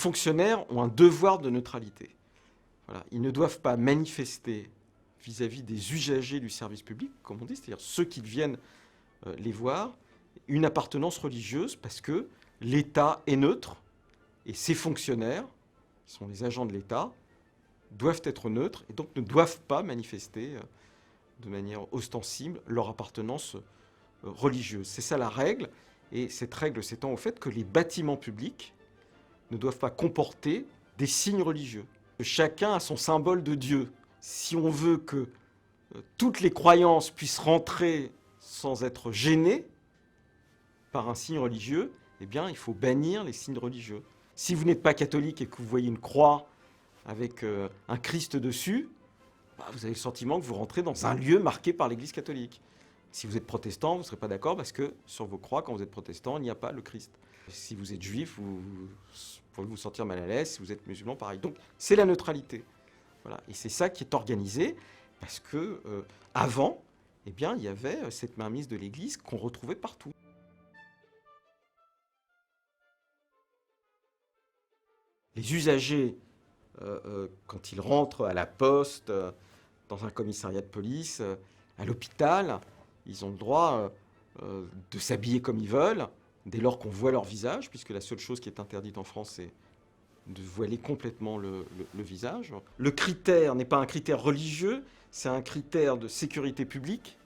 fonctionnaires ont un devoir de neutralité. Voilà. Ils ne doivent pas manifester vis-à-vis des usagers du service public, comme on dit, c'est-à-dire ceux qui viennent les voir, une appartenance religieuse, parce que l'État est neutre et ces fonctionnaires, qui sont les agents de l'État, doivent être neutres et donc ne doivent pas manifester de manière ostensible leur appartenance religieuse. C'est ça la règle, et cette règle s'étend au fait que les bâtiments publics ne doivent pas comporter des signes religieux. Chacun a son symbole de Dieu. Si on veut que toutes les croyances puissent rentrer sans être gênées par un signe religieux, eh bien, il faut bannir les signes religieux. Si vous n'êtes pas catholique et que vous voyez une croix avec un Christ dessus, vous avez le sentiment que vous rentrez dans un lieu marqué par l'Église catholique. Si vous êtes protestant, vous ne serez pas d'accord parce que sur vos croix, quand vous êtes protestant, il n'y a pas le Christ. Si vous êtes juif, vous pourrez vous sentir mal à l'aise. Si vous êtes musulman, pareil. Donc, c'est la neutralité. Voilà. Et c'est ça qui est organisé parce que avant, eh bien, il y avait cette mainmise de l'Église qu'on retrouvait partout. Les usagers, quand ils rentrent à la poste, dans un commissariat de police, à l'hôpital, ils ont le droit de s'habiller comme ils veulent, dès lors qu'on voit leur visage, puisque la seule chose qui est interdite en France, c'est de voiler complètement le visage. Le critère n'est pas un critère religieux, c'est un critère de sécurité publique.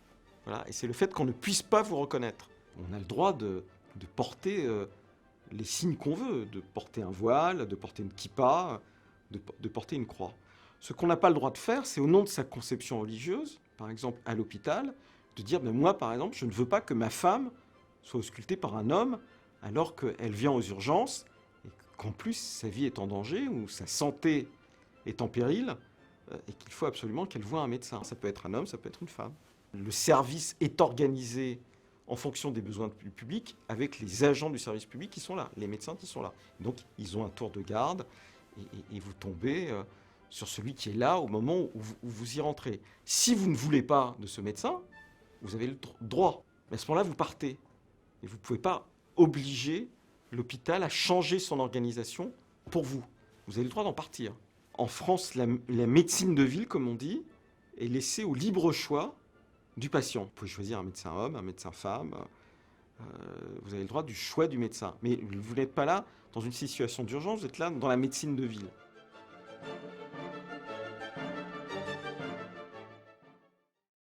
Voilà, et c'est le fait qu'on ne puisse pas vous reconnaître. On a le droit de porter les signes qu'on veut, de porter un voile, de porter une kippa, de porter une croix. Ce qu'on n'a pas le droit de faire, c'est au nom de sa conception religieuse, par exemple à l'hôpital, de dire moi, par exemple, je ne veux pas que ma femme soit auscultée par un homme alors qu'elle vient aux urgences et qu'en plus sa vie est en danger ou sa santé est en péril et qu'il faut absolument qu'elle voie un médecin. Ça peut être un homme, ça peut être une femme. Le service est organisé en fonction des besoins du public avec les agents du service public qui sont là, les médecins qui sont là. Donc ils ont un tour de garde et vous tombez sur celui qui est là au moment où vous y rentrez. Si vous ne voulez pas de ce médecin, vous avez le droit. Mais à ce moment-là, vous partez. Et vous ne pouvez pas obliger l'hôpital à changer son organisation pour vous. Vous avez le droit d'en partir. En France, la médecine de ville, comme on dit, est laissée au libre choix du patient. Vous pouvez choisir un médecin homme, un médecin femme. Vous avez le droit du choix du médecin. Mais vous n'êtes pas là dans une situation d'urgence, vous êtes là dans la médecine de ville.